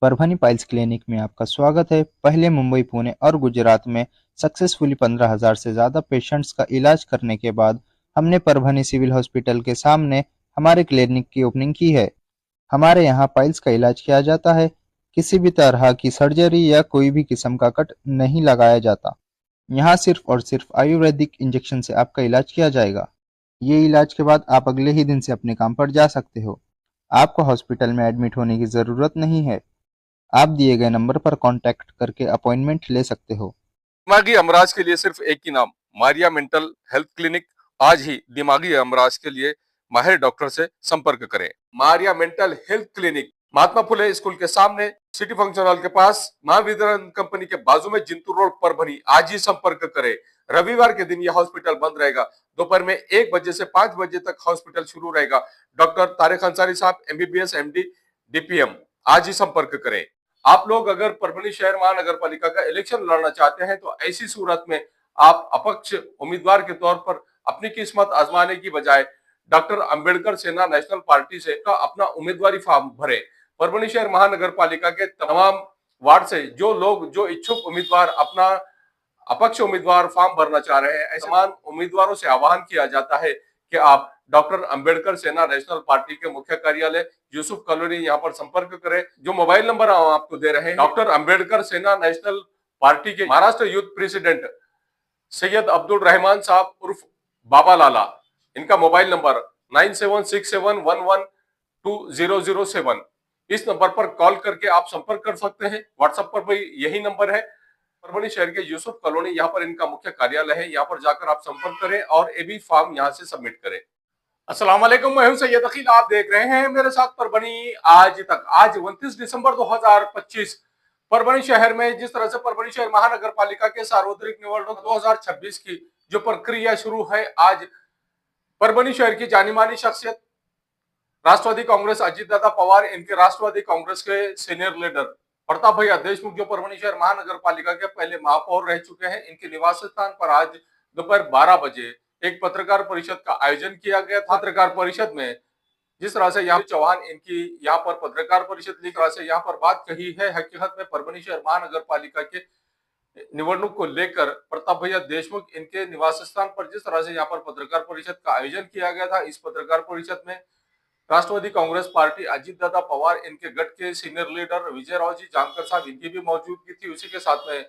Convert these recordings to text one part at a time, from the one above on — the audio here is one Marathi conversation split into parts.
परभनी पाइल्स क्लिनिक में आपका स्वागत है। पहले मुंबई, पुणे और गुजरात में सक्सेसफुली 15,000 से ज़्यादा पेशेंट्स का इलाज करने के बाद हमने परभनी सिविल हॉस्पिटल के सामने हमारे क्लिनिक की ओपनिंग की है। हमारे यहाँ पाइल्स का इलाज किया जाता है। किसी भी तरह की सर्जरी या कोई भी किस्म का कट नहीं लगाया जाता। यहाँ सिर्फ और सिर्फ आयुर्वेदिक इंजेक्शन से आपका इलाज किया जाएगा। ये इलाज के बाद आप अगले ही दिन से अपने काम पर जा सकते हो। आपको हॉस्पिटल में एडमिट होने की ज़रूरत नहीं है। आप दिए गए नंबर पर कॉन्टैक्ट करके अपॉइंटमेंट ले सकते हो। दिमागी अमराज के लिए सिर्फ एक ही नाम, मारिया मेंटल हेल्थ क्लिनिक। आज ही दिमागी अमराज के लिए माहिर डॉक्टर से संपर्क करें। Maria mental health clinic, Mahatma Phule school के सामने, सिटी फंक्शन हॉल के पास, महावितरण कंपनी के बाजू में, जिंतूर रोड, परभनी। आज ही संपर्क करें। रविवार के दिन यह हॉस्पिटल बंद रहेगा। दोपहर में 1 बजे से 5 बजे तक हॉस्पिटल शुरू रहेगा। डॉक्टर तारिक अंसारी साहब, MBBS MD DPM। आज ही संपर्क करें। आप लोग अगर परभनी शहर महानगर पालिका का इलेक्शन लड़ना चाहते हैं तो ऐसी सूरत में आप अपक्ष उम्मीदवार के तौर पर अपनी किस्मत आजमाने की बजाय डॉक्टर अंबेडकर सेना नेशनल पार्टी से का अपना उम्मीदवारी फॉर्म भरे। परभनी शहर महानगर पालिका के तमाम वार्ड से जो इच्छुक उम्मीदवार अपना अपक्ष उम्मीदवार फॉर्म भरना चाह रहे हैं, ऐसे तमाम उम्मीदवारों से आह्वान किया जाता है कि आप डॉक्टर अंबेडकर सेना नेशनल पार्टी के मुख्य कार्यालय यूसुफ कॉलोनी यहाँ पर संपर्क करें। जो मोबाइल नंबर हम आपको दे रहे हैं, डॉक्टर अंबेडकर सेना नेशनल पार्टी के महाराष्ट्र यूथ प्रेसिडेंट सैयद अब्दुल रहमान साहब उर्फ बाबा लाला, इनका मोबाइल नंबर 9767112007। इस नंबर पर कॉल करके आप संपर्क कर सकते हैं। व्हाट्सएप पर भी यही नंबर है। परभनी शहर के यूसुफ कॉलोनी, यहाँ पर इनका मुख्य कार्यालय है। यहाँ पर जाकर आप संपर्क करें और एबी फॉर्म यहाँ से सबमिट करें। अस्सलाम वालेकुम, मैं हूं सैयद अकील। आप देख रहे हैं मेरे साथ परभनी आज तक। आज 29 दिसंबर 2025। परभनी शहर में जिस तरह से परभनी शहर महानगर पालिका के सार्वत्रिक निवडणूक 2026 की जो प्रक्रिया शुरू है, आज परभनी शहर की जानी मानी शख्सियत राष्ट्रवादी कांग्रेस अजीत दादा पवार, इनके राष्ट्रवादी कांग्रेस के सीनियर लीडर प्रताप भैया देशमुख, जो परभनी शहर महानगर पालिका के पहले महापौर रह चुके हैं, इनके निवास स्थान पर आज दोपहर 12 बजे एक पत्रकार परिषद का आयोजन किया गया था। पत्रकार परिषद में जिस तरह से यहाँ चौहान इनकी यहाँ पर पत्रकार परिषद ली, तरह से यहाँ पर बात कही है, हकीकत में परभनी शहर महानगर पालिका के निवडणूक को लेकर प्रताप भैया देशमुख इनके निवास स्थान पर जिस तरह से यहाँ पर पत्रकार परिषद का आयोजन किया गया था, इस पत्रकार परिषद में राष्ट्रवादी कांग्रेस पार्टी अजीत दादा पवार, इनके गढ़ के सीनियर लीडर विजय राव जी जानकर साहब, इनकी भी मौजूदगी थी। उसी के साथ में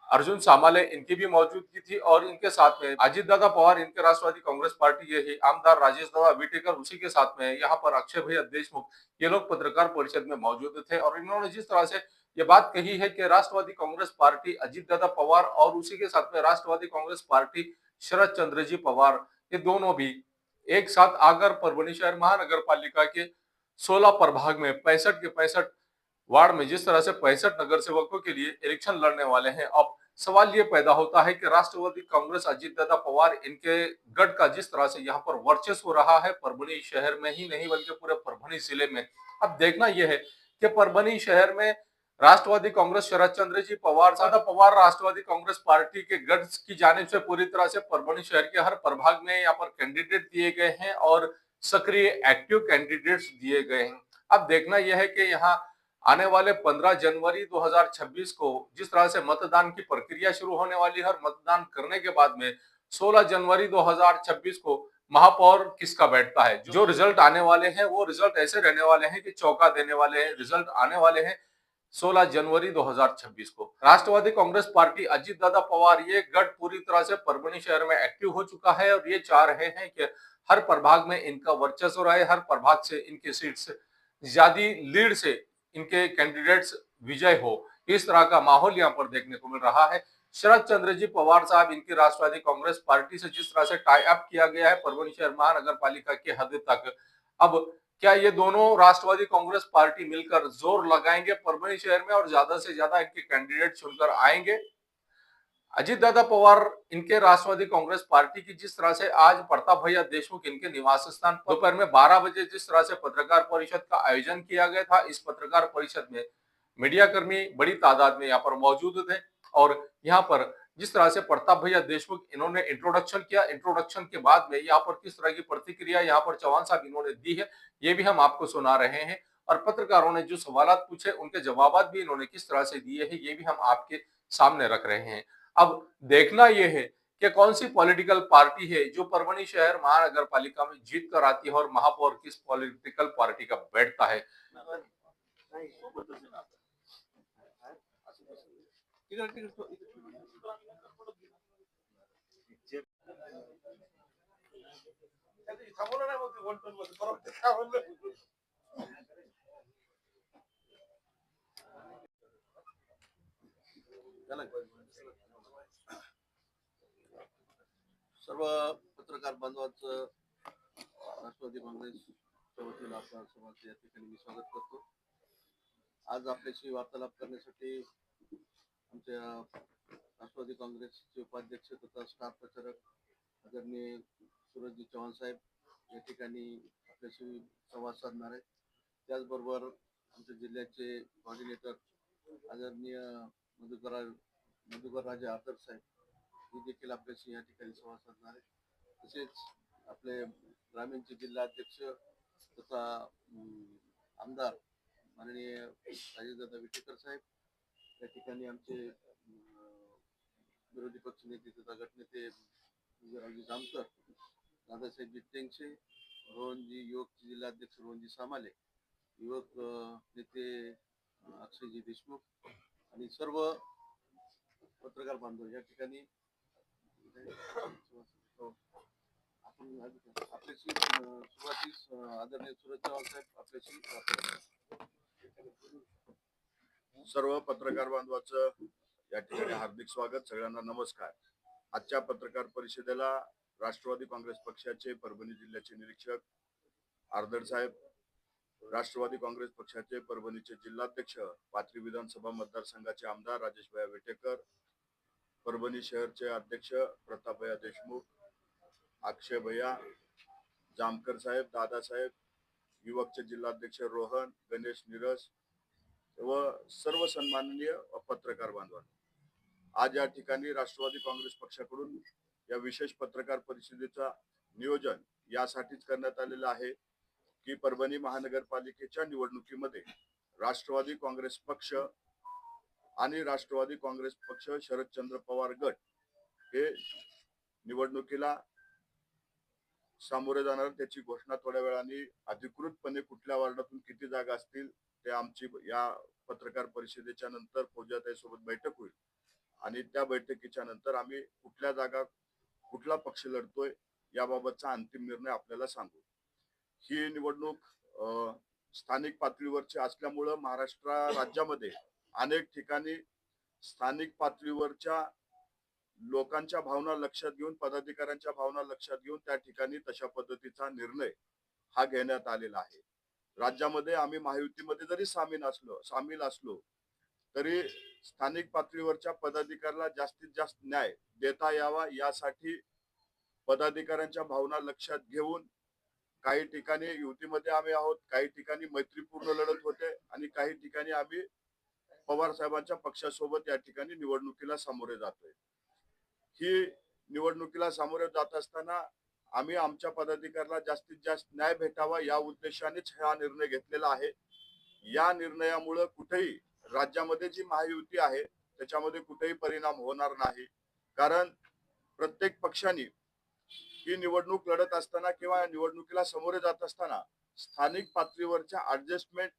अर्जुन सामाले, इनकी भी मौजूदगी थी। और इनके साथ में अजीत दादा पवार, इनके राष्ट्रवादी कांग्रेस पार्टी के ही आमदार राजेश दादा विटेकर, उसी के साथ में यहाँ पर अक्षय भैया देशमुख, ये लोग पत्रकार परिषद में मौजूद थे। और इन्होंने जिस तरह से ये बात कही है कि राष्ट्रवादी कांग्रेस पार्टी अजीत दादा पवार और उसी के साथ में राष्ट्रवादी कांग्रेस पार्टी शरद चंद्र जी पवार, ये दोनों भी एक साथ आकर परभनी शहर महानगर पालिका के 16 प्रभाग में 65 के 65 वार्ड में जिस तरह से 65 नगर सेवकों के लिए इलेक्शन लड़ने वाले हैं। अब सवाल ये पैदा होता है कि राष्ट्रवादी कांग्रेस अजीत दादा पवार, इनके गढ़ का जिस तरह से यहाँ पर वर्चस्व रहा है परभनी शहर में ही नहीं बल्कि पूरे परभनी जिले में। अब देखना यह है कि परभनी शहर में राष्ट्रवादी कांग्रेस शरद चंद्र जी पवार, दादा पवार राष्ट्रवादी कांग्रेस पार्टी के गढ़ की जानिब से पूरी तरह से परभनी शहर के हर प्रभाग में यहाँ पर कैंडिडेट दिए गए हैं और सक्रिय एक्टिव कैंडिडेट्स दिए गए हैं। अब देखना यह है कि यहाँ आने वाले 15 जनवरी 2026 को जिस तरह से मतदान की प्रक्रिया शुरू होने वाली है और मतदान करने के बाद में 16 जनवरी 2026 को महापौर किसका बैठता है, जो रिजल्ट आने वाले हैं वो रिजल्ट ऐसे रहने वाले हैं कि चौंका देने वाले हैं। रिजल्ट आने वाले हैं 16 जनवरी 2026 को। राष्ट्रवादी कांग्रेस पार्टी अजीत दादा पवार, ये गढ़ पूरी तरह से परभनी शहर में एक्टिव हो चुका है और ये चाह रहे हैं कि हर प्रभाग में इनका वर्चस्व रहे, हर प्रभाग से इनकी सीट से ज्यादा लीड से इनके कैंडिडेट्स विजय हो। इस तरह का माहौल यहाँ पर देखने को मिल रहा है। शरद चंद्र जी पवार साहब, इनकी राष्ट्रवादी कांग्रेस पार्टी से जिस तरह से टाई अप किया गया है परभनी शहर महानगर पालिका की हद तक, अब क्या ये दोनों राष्ट्रवादी कांग्रेस पार्टी मिलकर जोर लगाएंगे परभनी शहर में और ज्यादा से ज्यादा इनके कैंडिडेट चुनकर आएंगे? अजीत दादा पवार, इनके राष्ट्रवादी कांग्रेस पार्टी की जिस तरह से आज प्रताप भैया देशमुख इनके निवास स्थान पर दोपहर में 12 बजे जिस तरह से पत्रकार परिषद का आयोजन किया गया था, इस पत्रकार परिषद में मीडिया कर्मी बड़ी तादाद में यहाँ पर मौजूद थे। और यहाँ पर जिस तरह से प्रताप भैया देशमुख इन्होंने इंट्रोडक्शन किया, इंट्रोडक्शन के बाद में यहाँ पर किस तरह की प्रतिक्रिया यहाँ पर चौहान साहब इन्होंने दी है, ये भी हम आपको सुना रहे हैं। और पत्रकारों ने जो सवालात पूछे उनके जवाबात भी इन्होंने किस तरह से दिए हैं, ये भी हम आपके सामने रख रहे हैं। अब देखना ये है कि कौन सी पॉलिटिकल पार्टी है जो परभणी शहर महानगर पालिका में जीत कर आती है और महापौर किस पॉलिटिकल पार्टी का बैठता है। सर्व पत्रकार बांधवांचं राष्ट्रवादी काँग्रेसच्या वतीनं आपल्या सर्वांचं या ठिकाणी मी स्वागत करतो. आज आपल्याशी वार्तालाप करण्यासाठी आमच्या राष्ट्रवादी काँग्रेसचे उपाध्यक्ष तथा स्टार प्रचारक आदरणीय सूरजजी चव्हाण साहेब या ठिकाणी आपल्याशी संवाद साधणार आहेत. त्याचबरोबर आमच्या जिल्ह्याचे कोऑर्डिनेटर आदरणीय मधुकर राजे आदर्श साहेब हे देखील आपल्याशी या ठिकाणी संवाद साधणार आहेत. तसेच आपले ग्रामीणचे जिल्हाध्यक्ष तथा आमदार माननीय राजेशदादा विटेकर साहेब या ठिकाणी आमचे विरोधी पक्ष नेते तथा गटनेते विजयरावजी जामकर, दादासाहेब जिट्टेंगशे, रोहनजी युवक जिल्हाध्यक्ष रोहनजी सामाले, युवक नेते अक्षयजी देशमुख आणि सर्व पत्रकार बांधव या ठिकाणी आपण आपल्याशी सुरुवातीस आदरणीय सूरज चव्हाण साहेब आपल्याशी सर्व पत्रकार बांधवाचं या ठिकाणी हार्दिक स्वागत. सगळ्यांना नमस्कार. आजच्या पत्रकार परिषदेला राष्ट्रवादी काँग्रेस पक्षाचे परभणी जिल्ह्याचे निरीक्षक आर्दड साहेब, राष्ट्रवादी काँग्रेस पक्षाचे परभणीचे जिल्हाध्यक्ष, पाथरी विधानसभा मतदारसंघाचे आमदार राजेशभाई विटेकर, परभणी शहरचे अध्यक्ष प्रतापभैया देशमुख, अक्षय भैया जामकर साहेब, दादासाहेब, युवकचे जिल्हाध्यक्ष रोहन, गणेश निरस व सर्व सन्माननीय पत्रकार बांधवांनो, आज या ठिकाणी राष्ट्रवादी काँग्रेस पक्षाकडून या विशेष पत्रकार परिषदेचा नियोजन यासाठीच करण्यात आलेलं आहे की परभणी महानगरपालिकेच्या निवडणुकीमध्ये राष्ट्रवादी काँग्रेस पक्ष आणि राष्ट्रवादी काँग्रेस पक्ष शरदचंद्र पवार गट हे निवडणुकीला सामोरे जाणार. त्याची घोषणा थोड्या वेळाने अधिकृतपणे कुठल्या वार्डातून किती जागा असतील ते आमची या पत्रकार परिषदेच्या नंतर फौजाताई सोबत बैठक होईल आणि त्या बैठकीच्या नंतर आम्ही कुठल्या जागा कुठला पक्ष लढतोय याबाबतचा अंतिम निर्णय आपल्याला सांगू. ही निवडणूक स्थानिक पातळीवरची असल्यामुळे महाराष्ट्र राज्यामध्ये अनेक ठिकाणी स्थानिक पातळीवरच्या लोकांच्या भावना लक्षात घेऊन, पदाधिकाऱ्यांच्या भावना लक्षात घेऊन त्या ठिकाणी तशा पद्धतीचा निर्णय हा घेण्यात आलेला आहे. राज्यामध्ये आम्ही महायुतीमध्ये जरी सामील असलो तरी स्थानिक पातळीवरच्या पदाधिकाऱ्याला जास्तीत जास्त न्याय देता यावा यासाठी पदाधिकाऱ्यांच्या भावना लक्षात घेऊन काही ठिकाणी युतीमध्ये आम्ही आहोत, काही ठिकाणी मैत्रीपूर्ण लढत होते आणि काही ठिकाणी आम्ही पवार साहेबांच्या पक्षासोबत या ठिकाणी निवडणुकीला सामोरे जातोय. ही निवडणुकीला सामोरे जात असताना आम्ही आमच्या पदाधिकाऱ्याला जास्तीत जास्त न्याय भेटावा या उद्देशानेच हा निर्णय घेतलेला आहे. या निर्णयामुळे कुठेही राज्यामध्ये जी महायुती आहे त्याच्यामध्ये कुठेही परिणाम होणार नाही, कारण प्रत्येक पक्षाने ही निवडणूक लढत असताना किंवा निवडणुकीला सामोरे जात असताना स्थानिक पातळीवरच्या ऍडजस्टमेंट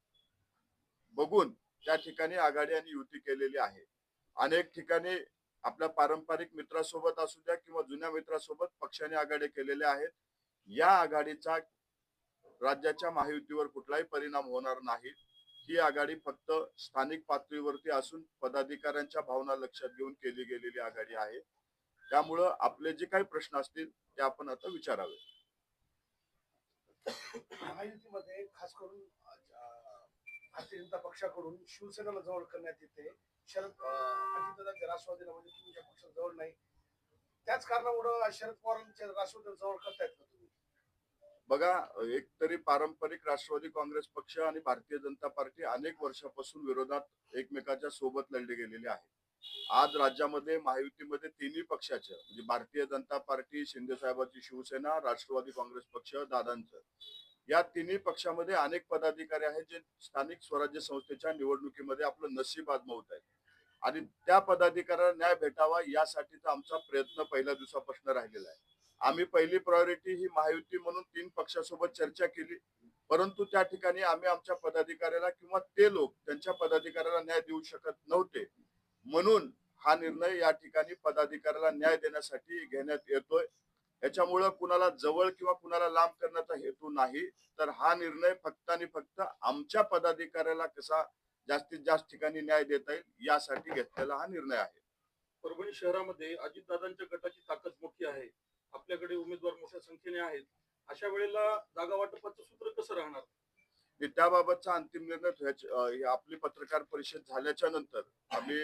बघून त्या ठिकाणी आघाडी आणि युती केलेली आहे. अनेक ठिकाणी आपल्या पारंपरिक मित्रासोबत असू द्या किंवा जुन्या मित्रासोबत पक्षाने आघाडी केलेल्या आहेत. या आघाडीचा राज्याच्या महायुतीवर कुठलाही परिणाम होणार नाही. ही आघाडी फक्त स्थानिक पातळीवरती असून पदाधिकाऱ्यांच्या भावना लक्षात घेऊन केली गेलेली आघाडी आहे. त्यामुळं आपले जे काही प्रश्न असतील ते आपण आता विचारावे. महायुतीमध्ये खास करून भारतीय जनता पक्षाकडून शिवसेनेला जवळ करण्यात येते, अजितदादांच्या राष्ट्रवादीला म्हणजे तुमच्या पक्षाला जवळ नाही, त्याच कारणामुळे शरद पवारांच्या राष्ट्रवादीला जवळ करतायत का तुम्ही? बघा, एक तरी पारंपरिक राष्ट्रवादी काँग्रेस पक्ष आणि भारतीय जनता पार्टी अनेक वर्षापासून विरोधात एकमेकाच्या सोबत लढले गेलेले आहे. आज राज्यामध्ये महायुतीमध्ये तिन्ही पक्षाचे म्हणजे भारतीय जनता पार्टी, शिंदे साहेबांची शिवसेना, राष्ट्रवादी काँग्रेस पक्ष दादांचं या तिन्ही पक्षामध्ये अनेक पदाधिकारी आहेत जे स्थानिक स्वराज्य संस्थेच्या निवडणुकीमध्ये आपलं नशीब आजमावत आहेत आणि त्या पदाधिकाऱ्यांना न्याय भेटावा यासाठीचा आमचा प्रयत्न पहिल्या दिवसापासून राहिलेला आहे. आम्ही पहिली प्रायोरिटी ही महायुती म्हणून 3 पक्षासोबत चर्चा केली, परंतु त्या ठिकाणी आम्ही आमच्या पदाधिकाऱ्याला किंवा ते लोक त्यांच्या पदाधिकाऱ्याला न्याय देऊ शकत नव्हते, म्हणून हा निर्णय या ठिकाणी पदाधिकाऱ्याला न्याय देण्यासाठी घेण्यात येतोय. याच्यामुळं कुणाला जवळ किंवा कुणाला लांब करण्याचा हेतू नाही, तर हा निर्णय फक्त आणि फक्त आमच्या पदाधिकाऱ्याला कसा जास्तीत जास्त ठिकाणी न्याय देता येईल यासाठी घेतलेला हा निर्णय आहे. परभणी शहरामध्ये अजितदादांच्या गटाची ताकद मोठी आहे, आपल्याकडे उमेदवार मोठ्या संख्येने आहेत. अशा वेळेला जागा वाटपाचं सूत्र कसं राहणार? त्याबाबतचा अंतिम निर्णय आपली पत्रकार परिषद झाल्याच्या नंतर आम्ही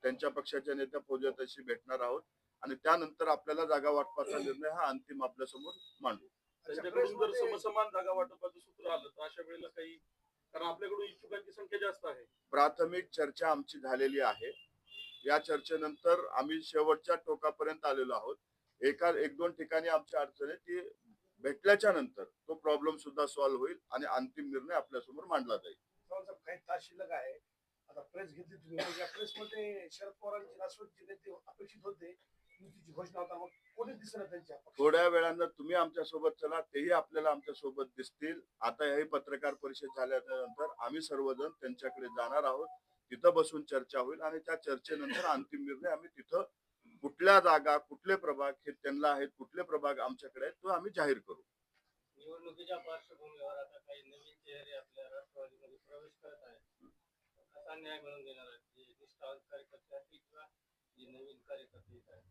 त्यांच्या पक्षाच्या नेत्या फौजियाताईशी भेटणार आहोत आणि त्यानंतर आपल्याला जागा वाटपाचा निर्णय हा अंतिम आपल्या समोर मांडू. त्यांच्याकडून जर समसमान जागा वाटपाचं सूत्र आलं तर अशा वेळेला काही, कारण आपल्याकडून इच्छुकांची संख्या जास्त आहे. प्राथमिक चर्चा आमची झालेली आहे. या चर्चेनंतर आम्ही शेवटच्या टोकापर्यंत आलेलो आहोत. एक दोन ठिकाणी आमच्या अडचणी ती भेटल्याच्या नंतर तो प्रॉब्लेम सुद्धा सॉल्व्ह होईल आणि अंतिम निर्णय आपल्या समोर मांडला जाईल. काही तास शिल्लक आहे. आता प्रेस घेतली तुम्ही, या प्रेसमध्ये शरद पवारांचे राष्ट्रवादी नेते अपेक्षित होते, युतीची घोषणा होता, मग कोणी दिसणार त्यांच्या? थोड्या वेळानं तुम्ही आमच्या सोबत चला, तेही आपल्याला आमच्या सोबत दिसतील. आता हे पत्रकार परिषद झाल्याच्या नंतर आम्ही सर्वजण त्यांच्याकडे जाणार आहोत. तिथं बसून चर्चा होईल आणि त्या चर्चेनंतर अंतिम निर्णय आम्ही तिथं कुठल्या जागा, कुठले प्रभाग हे त्यांना आहेत, कुठले प्रभाग आमच्याकडे आहेत, तो आम्ही जाहीर करू. निवडणुकीच्या पार्श्वभूमीवर आता काही नवीन चेहरे आपल्या राष्ट्रवादीमध्ये प्रवेश करत आहेत. कसा न्याय मिळवून देणार आहेत, जे निष्ठावंत कार्यकर्ते असतील किंवा जे नवीन कार्यकर्ते येत आहेत?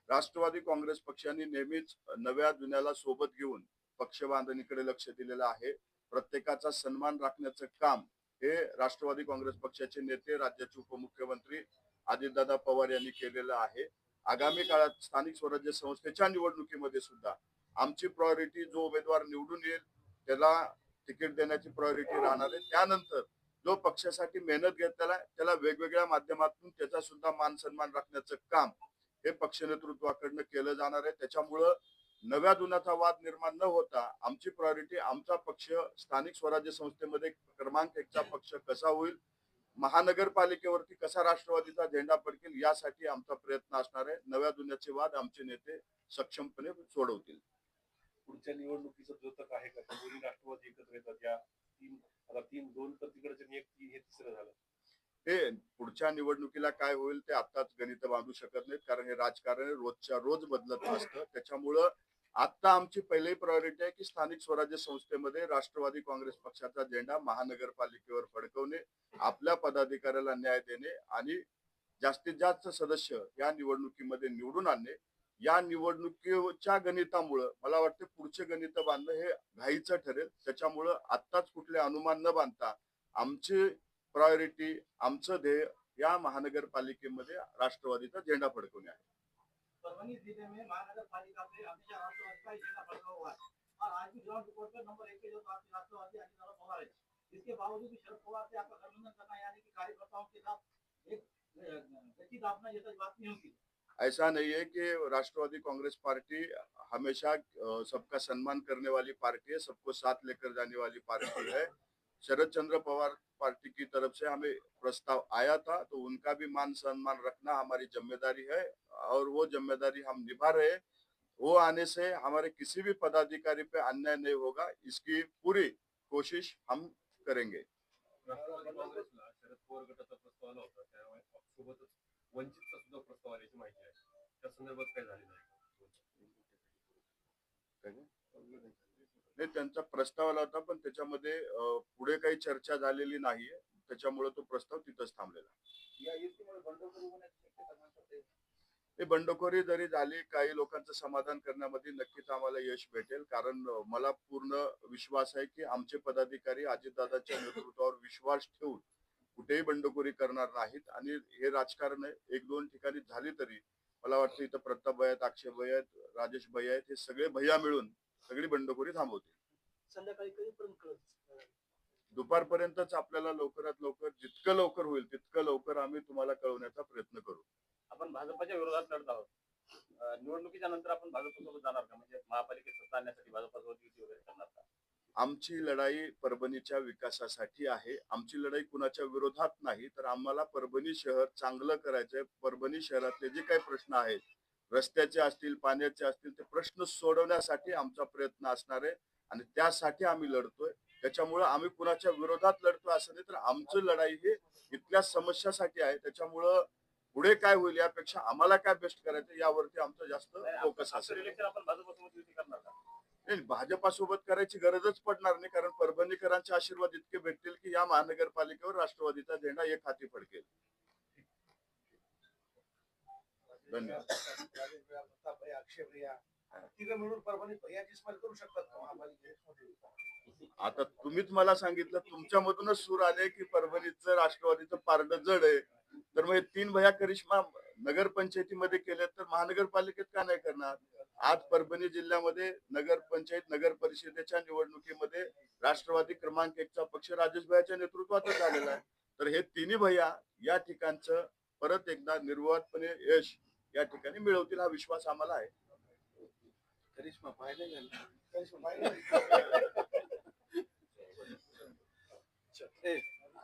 राष्ट्रवादी काँग्रेस पक्षाने नेहमीच नव्या जुन्याला सोबत घेऊन पक्ष बांधणीकडे लक्ष दिलेलं आहे. प्रत्येकाचा सन्मान राखण्याचं काम हे राष्ट्रवादी काँग्रेस पक्षाचे नेते, राज्याचे उपमुख्यमंत्री अजितदादा पवार यांनी केलेलं आहे. आगामी काळात स्थानिक स्वराज्य संस्थेच्या निवडणुकीमध्ये सुद्धा आमची प्रायोरिटी जो उमेदवार निवडून येईल त्याला तिकीट देण्याची प्रायोरिटी राहणार आहे. त्यानंतर जो पक्षासाठी मेहनत घेत त्याला वेगवेगळ्या माध्यमातून त्याचा सुद्धा मान सन्मान राखण्याचं काम हे पक्ष नेतृत्वाकडनं केलं जाणार आहे. त्याच्यामुळं नव्या जुन्याचा वाद निर्माण न होता आमची प्रायोरिटी आमचा पक्ष स्थानिक स्वराज्य संस्थेमध्ये क्रमांक 1चा पक्ष कसा होईल, महानगरपालिकेवरती कसा राष्ट्रवादीचा झेंडा फडकेल यासाठी आमचा प्रयत्न असणार आहे. नव्या जुन्याचे वाद आमचे नेते सक्षमपणे सोडवतील. पुढच्या निवडणुकीचं द्योतक आहे का? दोन्ही राष्ट्रवादी एकत्र येतात या दोन तर तिकडचे नियुक्ती, हे तिसरं झालं. हे पुढच्या निवडणुकीला काय होईल ते आताच गणित बांधू शकत नाहीत, कारण हे राजकारण रोजच्या रोज बदलत असतं. त्याच्यामुळं आता आमची पहिली प्रायोरिटी आहे की स्थानिक स्वराज्य संस्थेमध्ये राष्ट्रवादी काँग्रेस पक्षाचा झेंडा महानगरपालिकेवर फडकवणे, आपल्या पदाधिकाऱ्याला न्याय देणे आणि जास्तीत जास्त सदस्य या निवडणुकीमध्ये निवडून आणणे. या निवडणुकीच्या गणितामुळं मला वाटतं पुढचे गणित बांधणं हे घाईचं ठरेल. त्याच्यामुळं आत्ताच कुठले अनुमान न बांधता आमची प्रायोरिटी, आमचं ध्येय या महानगरपालिकेमध्ये राष्ट्रवादीचा झेंडा फडकवणे आहे. परभणी जिले में महानगरपालिका में हमेशा राष्ट्रवादी का झंडा फड़का हुआ है और आज भी ग्राउंड रिपोर्ट पर नंबर 1 के जो राष्ट्रवादी अजित पवार है, इसके बावजूद भी शरद पवार से आपका गठबंधन करना, यानी कि कार्यकर्ताओं के साथ एक गति दापना जैसा बात नहीं होती? ऐसा नहीं है कि राष्ट्रवादी कांग्रेस पार्टी हमेशा सबका सम्मान करने वाली पार्टी है, सबको साथ लेकर जाने वाली पार्टी है. शरद चंद्र पवार पार्टी की तरफ से हमें प्रस्ताव आया था, तो उनका भी मान सम्मान रखना हमारी जिम्मेदारी है और वो जिम्मेदारी हम निभा रहे हैं. वो आने से हमारे किसी भी पदाधिकारी पे अन्याय नहीं होगा, इसकी पूरी कोशिश हम करेंगे. राष्ट्रवादी काँग्रेसला शरद पवार गटाचा प्रस्ताव आला होता, त्यामुळे सोबतच वंचितचा सुद्धा प्रस्ताव आल्याची माहिती आहे. त्या संदर्भात काय झालेलं आहे? नाही, त्यांचा प्रस्ताव आला होता, पण त्याच्यामध्ये पुढे काही चर्चा झालेली नाहीये. त्याच्यामुळे तो प्रस्ताव तिथंच थांबलेला. हे बंडखोरी जरी झाली, काही लोकांचं समाधान करण्यामध्ये नक्कीच आम्हाला यश भेटेल, कारण मला पूर्ण विश्वास आहे की आमचे पदाधिकारी अजितदादांच्या नेतृत्वावर विश्वास ठेवून कुठेही बंडखोरी करणार नाहीत. आणि हे राजकारण आहे, 1-2 ठिकाणी झाली तरी मला वाटतं इथं प्रताप भैया आहेत, अक्षय भैया आहेत, राजेश भैया आहेत, हे सगळे भैया मिळून सगळी बंडखोरी थांबवतील. संध्याकाळी कधीपर्यंत कळत? दुपारपर्यंतच आपल्याला लवकरात लवकर, जितकं लवकर होईल तितकं लवकर आम्ही तुम्हाला कळवण्याचा प्रयत्न करू. आपण भाजपच्या विरोधात लढत आहोत. निवडणुकीच्या नंतर आपण भाजपसोबत जाणार का? म्हणजे महापालिकेत सत्ता आणण्यासाठी भाजपसोबत युती वगैरे करणार का? आमची लढाई परभणीच्या विकासासाठी आहे. आमची लढाई कुणाच्या विरोधात नाही, तर आम्हाला परभणी शहर चांगलं करायचंय. परभणी शहरातले जे काही प्रश्न आहेत, रस्त्याचे असतील, पाण्याचे असतील, ते प्रश्न सोडवण्यासाठी आमचा प्रयत्न असणार आहे आणि त्यासाठी आम्ही लढतोय. त्याच्यामुळं आम्ही कुणाच्या विरोधात लढतोय असं नाही, तर आमची लढाई ही इथल्या समस्यासाठी आहे. त्याच्यामुळं पुढे काय होईल यापेक्षा आम्हाला काय बेस्ट करायचं यावरती आमचं जास्त फोकस असेल. इलेक्शन आपण भाजपसोबत युती करणार का? नाही, भाजपासोबत करायची गरजच पडणार नाही, कारण परभणीकरांचे आशीर्वाद इतके भेटतील की या महानगरपालिकेवर राष्ट्रवादीचा झेंडा एक हाती फडकेल. धन्यवाद. राजेश भैया, प्रताप भैया, अक्षय भैया, तिघं मिळून परभणीत भैयाची स्माईल करू शकतात का महापालिकेत? आता तुम्हीच मला सांगितलं, तुमच्यामधूनच सूर आले की परभणीचं राष्ट्रवादीचं पारड जड आहे, तर मग हे 3 भैया करिश्मा नगरपंचायतीमध्ये केले तर महानगरपालिकेत का नाही करणार? आज परभणी जिल्ह्यामध्ये नगरपंचायत नगर परिषदेच्या निवडणुकीमध्ये राष्ट्रवादी क्रमांक 1चा पक्ष राजेश भैयाच्या नेतृत्वातच झालेला आहे. तर हे 3 भैया या ठिकाणचं परत एकदा निर्विवादपणे यश या ठिकाणी मिळवतील, हा विश्वास आम्हाला आहे. करिश्मा पाहिले नाही. करिश्मा पाहिलं?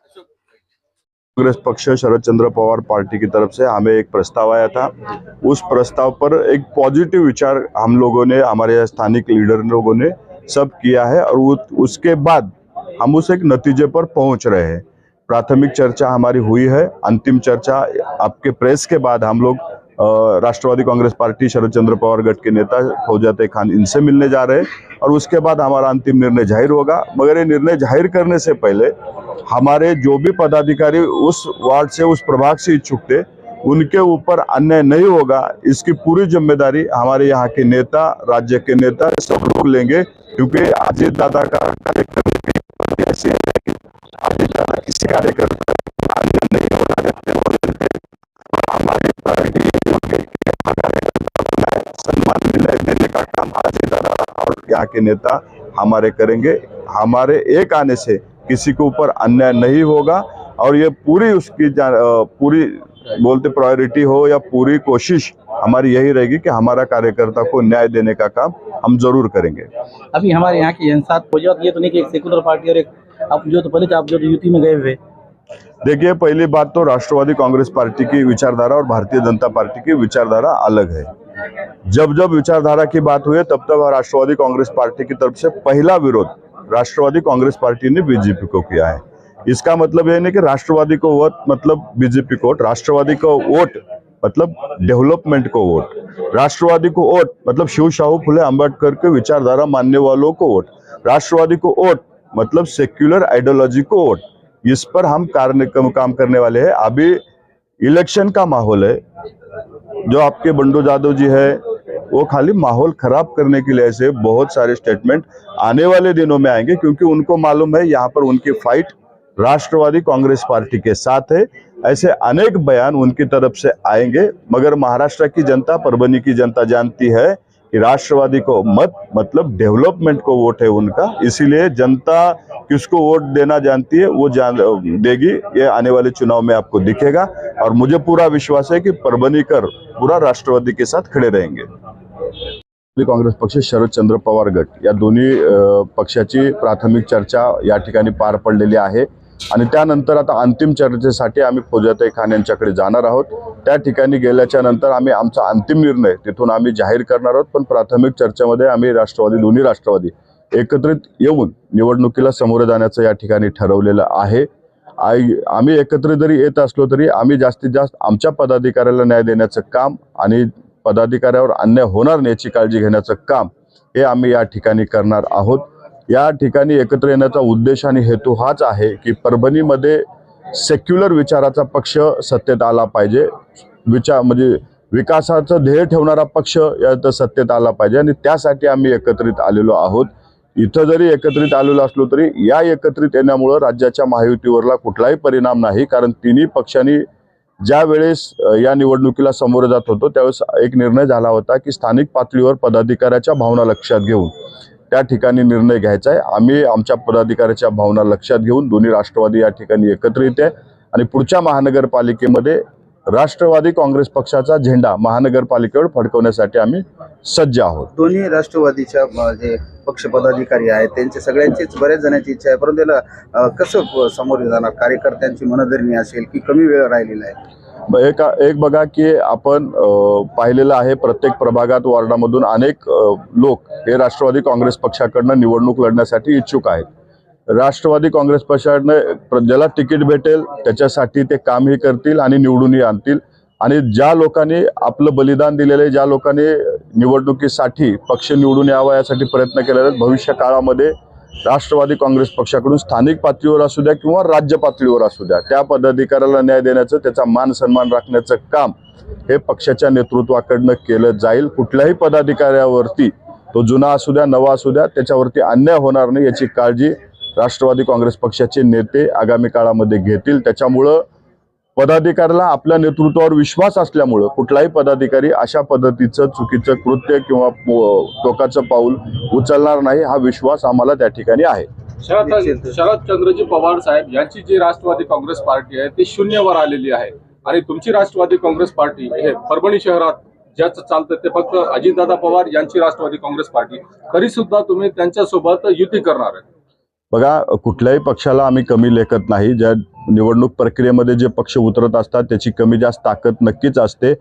अशोक कांग्रेस पक्ष शरद चंद्र पवार पार्टी की तरफ से हमें एक प्रस्ताव आया था। उस प्रस्ताव पर एक पॉजिटिव विचार हम लोगों ने, हमारे स्थानिक लीडर लोगों ने सब किया है और उसके बाद हम उस एक नतीजे पर पहुंच रहे हैं। प्राथमिक चर्चा हमारी हुई है, अंतिम चर्चा आपके प्रेस के बाद हम लोग राष्ट्रवादी कांग्रेस पार्टी शरद चंद्र पवार गठ के नेता फौजियात खान इनसे मिलने जा रहे हैं और उसके बाद हमारा अंतिम निर्णय जाहिर होगा। मगर ये निर्णय जाहिर करने से पहले हमारे जो भी पदाधिकारी उस वार्ड से, उस प्रभाग से इच्छुक थे, उनके ऊपर अन्याय नहीं होगा, इसकी पूरी जिम्मेदारी हमारे यहाँ के नेता, राज्य के नेता सब लोग लेंगे। क्योंकि अजीत दादा का कार्यक्रम ऐसे है कि अजीत दादा किसी कार्यकर्ता को अन्याय नहीं होना देते, हमारी पार्टी सम्मान देने का काम अजीत दादा और यहाँ के नेता हमारे करेंगे। हमारे एक आने से किसी के ऊपर अन्याय नहीं होगा और ये पूरी उसकी पूरी बोलते प्रायोरिटी हो या पूरी कोशिश हमारी यही रहेगी कि हमारा कार्यकर्ता को न्याय देने का काम हम जरूर करेंगे। अभी हमारे यहाँ की जनता ये तो नहीं कि एक सेकुलर पार्टी और एक आप जो युति में गए हुए। देखिए, पहली बात तो राष्ट्रवादी कांग्रेस पार्टी की विचारधारा और भारतीय जनता पार्टी की विचारधारा अलग है। जब जब विचारधारा की बात हुई तब तब राष्ट्रवादी कांग्रेस पार्टी की तरफ से पहला विरोध राष्ट्रवादी कांग्रेस पार्टी ने बीजेपी को किया है। इसका मतलब यह नहीं कि राष्ट्रवादी को वोट मतलब बीजेपी को वोट, राष्ट्रवादी को वोट मतलब डेवलपमेंट को वोट, राष्ट्रवादी को वोट मतलब शिव शाहू फुले अंबेडकर के विचारधारा मानने वालों को वोट, राष्ट्रवादी को वोट मतलब सेक्युलर आइडियोलॉजी को वोट। इस पर हम काम करने वाले हैं। अभी इलेक्शन का माहौल है, जो आपके बंडू जादव जी है वो खाली माहौल खराब करने के लिए ऐसे बहुत सारे स्टेटमेंट आने वाले दिनों में आएंगे, क्योंकि उनको मालूम है यहाँ पर उनकी फाइट राष्ट्रवादी कांग्रेस पार्टी के साथ है। ऐसे अनेक बयान उनकी तरफ से आएंगे, मगर महाराष्ट्र की जनता, परभनी की जनता जानती है कि राष्ट्रवादी को मत मतलब डेवलपमेंट को वोट है उनका। इसीलिए जनता किसको वोट देना जानती है, वो देगी। ये आने वाले चुनाव में आपको दिखेगा और मुझे पूरा विश्वास है कि परभणीकर पूरा राष्ट्रवादी के साथ खड़े रहेंगे। काँग्रेस पक्ष शरद चंद्र पवार गट या दोन्ही पक्षाची प्राथमिक चर्चा या ठिकाणी पार पडलेली आहे आणि त्यानंतर आता अंतिम चर्चेसाठी आम्ही फौजियात खान यांच्याकडे जाणार आहोत। त्या ठिकाणी गेल्याच्या नंतर आम्ही आमचा अंतिम निर्णय तिथून आम्ही जाहीर करणार आहोत। पण प्राथमिक चर्चेमध्ये आम्ही दोन्ही राष्ट्रवादी एकत्रित येऊन निवडणुकीला सामोरे जाण्याचं या ठिकाणी ठरवलेलं आहे। आम्ही एकत्रित जरी येत असलो तरी आम्ही जास्तीत जास्त आमच्या पदाधिकाऱ्याला न्याय देण्याचं काम आणि पदाधिकाऱ्यावर अन्याय होणार नाही याची काळजी घेण्याचं काम हे आम्ही या ठिकाणी करणार आहोत। या ठिकाणी एकत्र येण्याचा उद्देश आणि हेतू हाच आहे की परभणीमध्ये सेक्युलर विचाराचा पक्ष सत्तेत आला पाहिजे, म्हणजे विकासाचं ध्येय ठेवणारा पक्ष यात सत्तेत आला पाहिजे आणि त्यासाठी आम्ही एकत्रित आलेलो आहोत। इथं जरी एकत्रित आलेलो असलो तरी या एकत्रित येण्यामुळे राज्याच्या महायुतीवरला कुठलाही परिणाम नाही, कारण तिन्ही पक्षांनी ज्या वेळेस या निवडणुकीला सामोरे जात होतो त्यावेळेस एक निर्णय झाला होता की स्थानिक पातळीवर पदाधिकाऱ्याच्या भावना लक्षात घेऊन त्या ठिकाणी निर्णय घ्यायचा आहे। आम्ही आमच्या पदाधिकाऱ्याच्या भावना लक्षात घेऊन दोन्ही राष्ट्रवादी या ठिकाणी एकत्रित आहे आणि पुढच्या महानगरपालिकेमध्ये राष्ट्रवादी काँग्रेस पक्षाचा झेंडा महानगरपालिकेवर फडकवण्यासाठी आम्ही सज्ज आहोत. दोन्ही राष्ट्रवादीच्या जे पक्ष पदाधिकारी आहेत त्यांचे सगळ्यांचीच बऱ्याच जणांची इच्छा आहे, परंतु त्याला कसं सामोरे जाणार? कार्यकर्त्यांची मनधरणी असेल की कमी वेळ राहिलेला आहे? एक बघा की आपण पाहिलेलं आहे, प्रत्येक प्रभागात वॉर्डामधून अनेक लोक हे राष्ट्रवादी काँग्रेस पक्षाकडनं निवडणूक लढण्यासाठी इच्छुक आहेत. राष्ट्रवादी काँग्रेस पक्षाकडनं ज्याला तिकीट भेटेल त्याच्यासाठी ते कामही करतील आणि निवडूनही आणतील. आणि ज्या लोकांनी आपलं बलिदान दिलेले, ज्या लोकांनी निवडणुकीसाठी पक्ष निवडून यावा यासाठी प्रयत्न केलेले आहेत, भविष्य काळामध्ये राष्ट्रवादी काँग्रेस पक्षाकडून स्थानिक पातळीवर असू द्या किंवा राज्य पातळीवर असू द्या, त्या पदाधिकाऱ्याला न्याय देण्याचं, त्याचा मान सन्मान राखण्याचं काम हे पक्षाच्या नेतृत्वाकडनं केलं जाईल. कुठल्याही पदाधिकाऱ्यावरती, तो जुना असू द्या नवा असू द्या, त्याच्यावरती अन्याय होणार नाही याची काळजी राष्ट्रवादी काँग्रेस पक्षाचे नेते आगामी काळामध्ये घेतील. त्याच्यामुळं पदाधिकाऱ्याला आपल्या नेतृत्वावर विश्वास असल्यामुळं कुठलाही पदाधिकारी अशा पद्धतीचं चुकीचं कृत्य किंवा टोकाचं पाऊल उचलणार नाही, हा विश्वास आम्हाला त्या ठिकाणी आहे. शरदचंद्रजी पवार साहेब यांची जी राष्ट्रवादी काँग्रेस पार्टी आहे ती शून्यावर आलेली आहे आणि तुमची राष्ट्रवादी काँग्रेस पार्टी हे परभणी शहरात ज्याचं चालतं ते फक्त अजितदादा पवार यांची राष्ट्रवादी काँग्रेस पार्टी, तरी सुद्धा तुम्ही त्यांच्यासोबत युती करणार आहे. बघा, कुठल्याही पक्षाला आम्ही कमी लेखत नाही. ज्या निवडणूक प्रक्रियेमध्ये जे पक्ष उतरत असतात त्याची कमी जास्त ताकद नक्कीच असते.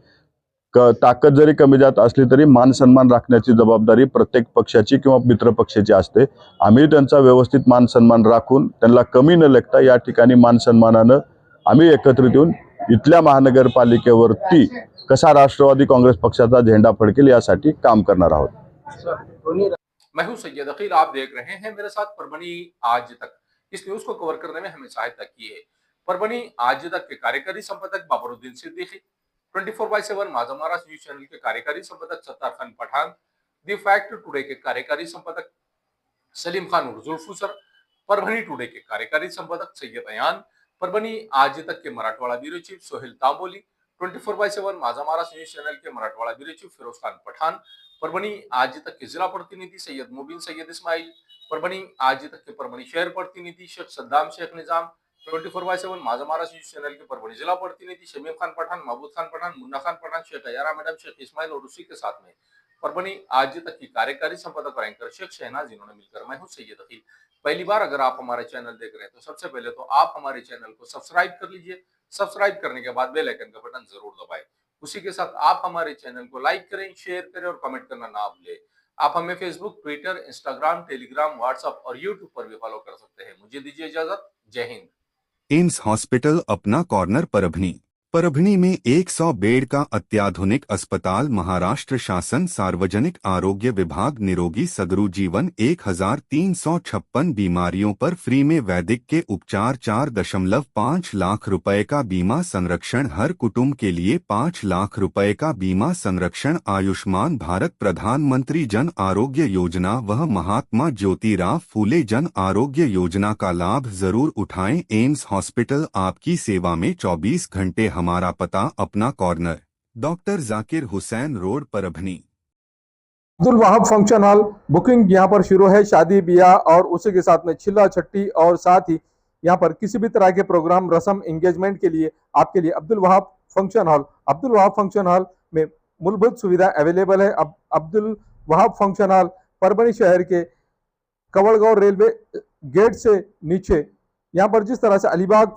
ताकद जरी कमी जास्त असली तरी मान सन्मान राखण्याची जबाबदारी प्रत्येक पक्षाची किंवा मित्र पक्षाची असते. आम्ही त्यांचा व्यवस्थित मान सन्मान राखून त्यांना कमी न लेखता या ठिकाणी मान सन्मानानं आम्ही एकत्रित येऊन इथल्या महानगरपालिकेवरती कसा राष्ट्रवादी काँग्रेस पक्षाचा झेंडा फडकेल यासाठी काम करणार आहोत. मैं हूं सैयद अकील, आप देख रहे हैं मेरे साथ परभणी आज तक। इस न्यूज को कवर करने में हमें सहायता की है परभणी आज तक के कार्यकारी संपादक बाबरुद्दीन सिद्दीकी, 24/7 माझा महाराष्ट्र न्यूज चैनल के कार्यकारी संपादक Sattar Khan Pathan, the fact today के कार्यकारी संपादक सलीम खान जुल्फुसर, परभणी टुडे के कार्यकारी संपादक सैयद अयान, परभणी आज तक के Marathwada bureau chief Sohel Tamboli, 24/7 Majha Maharashtra news channel के मराठवाड़ा ब्यूरो चीफ फिरोज खान पठान, परभणी आज तक के जिला प्रतिनिधि सैयद मुबीन सैयद इस्माइल, परभणी आज तक के परभणी शहर प्रतिनिधि शेख सद्दाम शेख निजाम, 24/7 माझा महाराष्ट्र न्यूज चैनल के परभणी जिला प्रतिनिधि शमीम खान पठान, महबूद खान पठान, मुन्ना खान पठान, शेख अयारा मैडम, शेख इस्माइल और उसी के साथ में परभणी आज तक की कार्यकारी संपादक और एंकर शेख शहनाज, जिन्होंने मिलकर मैं हूं सैयद अकील। पहली बार अगर आप हमारे चैनल देख रहे हैं तो सबसे पहले तो आप हमारे चैनल को सब्सक्राइब कर लीजिए। सब्सक्राइब करने के बाद बेल आइकन का बटन जरूर दबाएं। उसी के साथ आप हमारे चैनल को लाइक करें, शेयर करें और कमेंट करना ना भूलें। आप हमें Facebook, Twitter, Instagram, Telegram, WhatsApp और यूट्यूब पर भी फॉलो कर सकते हैं। मुझे दीजिए इजाजत। जय हिंद। एम्स हॉस्पिटल अपना कॉर्नर परभणी। परभणी में 100 बेड का अत्याधुनिक अस्पताल। महाराष्ट्र शासन सार्वजनिक आरोग्य विभाग निरोगी सगरू जीवन। 1356 बीमारियों पर फ्री में वैदिक के उपचार। 4.5 लाख रुपए का बीमा संरक्षण हर कुटुंब के लिए। 5 लाख रुपए का बीमा संरक्षण। आयुष्मान भारत प्रधानमंत्री जन आरोग्य योजना व महात्मा ज्योतिराव फूले जन आरोग्य योजना का लाभ जरूर उठाएं। एम्स हॉस्पिटल आपकी सेवा में 24 घंटे। हमारा पता Apna corner, doctor Zakir Hussain road, Parbhani. Abdul Wahab function hall booking यहाँ पर शुरू है। शादी ब्याह और उसी के साथ में छिल्ला छट्टी और साथ ही यहाँ पर किसी भी तरह के प्रोग्राम, रस्म, एंगेजमेंट के लिए आपके लिए Abdul Wahab function hall. Abdul Wahab function hall में मूलभूत सुविधा अवेलेबल है। अब अब्दुल वहाब फंक्शन हॉल परभणी शहर के कवड़गांव रेलवे गेट से नीचे, यहाँ पर जिस तरह से अलीबाग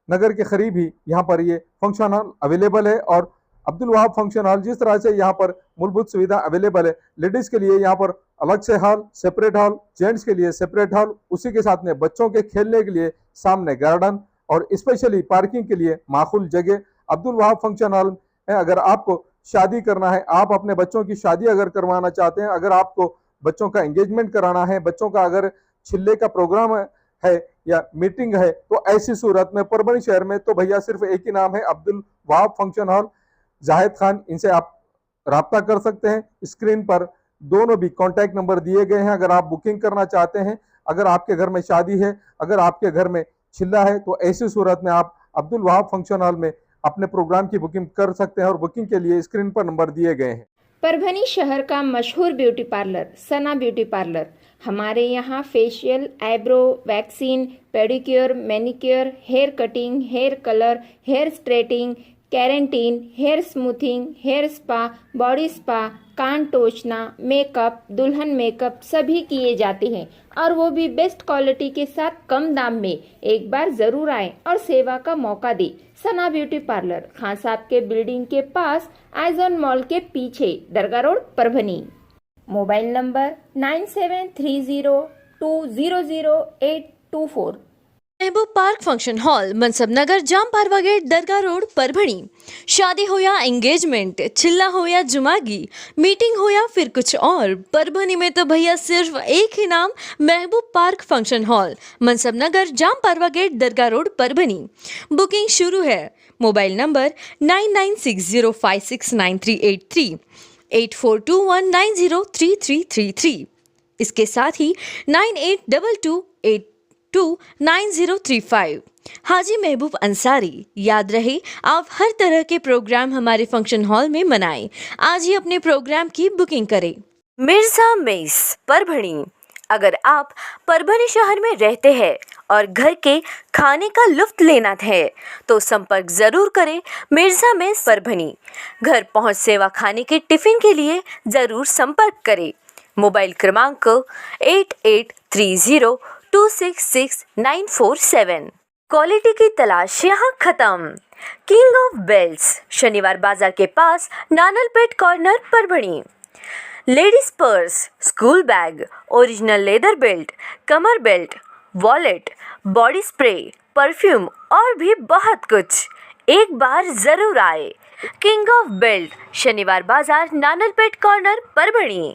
नगर के करीब ही यहाँ पर ये फंक्शन हॉल अवेलेबल है। और अब्दुल वहाब फंक्शन हॉल जिस तरह से यहाँ पर मूलभूत सुविधा अवेलेबल है, लेडीज के लिए यहाँ पर अलग से हॉल, सेपरेट हॉल, जेंट्स के लिए सेपरेट हॉल, उसी के साथ में बच्चों के खेलने के लिए सामने गार्डन और स्पेशली पार्किंग के लिए माकूल जगह अब्दुल वहाब फंक्शन हॉल है। अगर आपको शादी करना है, आप अपने बच्चों की शादी अगर करवाना चाहते हैं, अगर आपको बच्चों का एंगेजमेंट कराना है, बच्चों का अगर छिल्ले का प्रोग्राम है या मीटिंग है, तो ऐसी सूरत में परभणी शहर में तो भैया सिर्फ एक ही नाम है, अब्दुल वहाब फंक्शन हॉल, जाहिद खान। इनसे आप राब्ता कर सकते हैं। स्क्रीन पर दोनों भी कॉन्टैक्ट नंबर दिए गए हैं। अगर आप बुकिंग करना चाहते हैं, अगर आपके घर में शादी है, अगर आपके घर में छिल्ला है, तो ऐसी सूरत में आप अब्दुल वहाब फंक्शन हॉल में अपने प्रोग्राम की बुकिंग कर सकते हैं और बुकिंग के लिए स्क्रीन पर नंबर दिए गए हैं। परभणी शहर का मशहूर beauty parlour Sana beauty parlour. हमारे यहाँ facial, eyebrow, waxing, pedicure, manicure, hair cutting, hair colour, hair straightening, keratin, hair smoothing, hair spa, body spa, कान टोचना, मेकअप, दुल्हन मेकअप सभी किए जाते हैं और वो भी बेस्ट क्वालिटी के साथ कम दाम में। एक बार जरूर आएं और सेवा का मौका दें। सना ब्यूटी पार्लर, खान साहब के बिल्डिंग के पास, आइजॉन मॉल के पीछे, Dargah road, Parbhani. Mobile number 973002000824। Mehboob park function hall, Mansab Nagar, Jam Parwa gate, Dargah road, Parbhani. शादी हो या एंगेजमेंट, चिल्ला हो या जुमागी, मीटिंग हो या फिर कुछ और, परभणी में तो भैया सिर्फ एक ही नाम, महबूब park function hall, Mansab Nagar, Jam Parwa gate, Dargah road, Parbhani. Booking शुरू है। Mobile number 9960569383, 8421903333। इसके साथ ही 9822829035। हाजी महबूब अंसारी। याद रहे, आप हर तरह के प्रोग्राम हमारे फंक्शन हॉल में मनाएं। आज ही अपने प्रोग्राम की बुकिंग करें। मिर्जा मेस, परभणी। अगर आप परभणी शहर में रहते हैं और घर के खाने का लुत्फ लेना है तो संपर्क जरूर करें मिर्जा मेस, परभणी। घर पहुंच सेवा खाने के टिफिन के लिए जरूर संपर्क करें। मोबाइल क्रमांक 8830266947। क्वालिटी की तलाश यहाँ खत्म। King of belts, Shaniwar Bazar के पास, Nanalpeth corner, Parbhani. Ladies purse, school bag, original leather belt, कमर belt, wallet, body spray, perfume और भी बहुत कुछ। एक बार जरूर आए। किंग ऑफ बेल्ट, शनिवार बाजार, नानलपेट कॉर्नर, परभणी।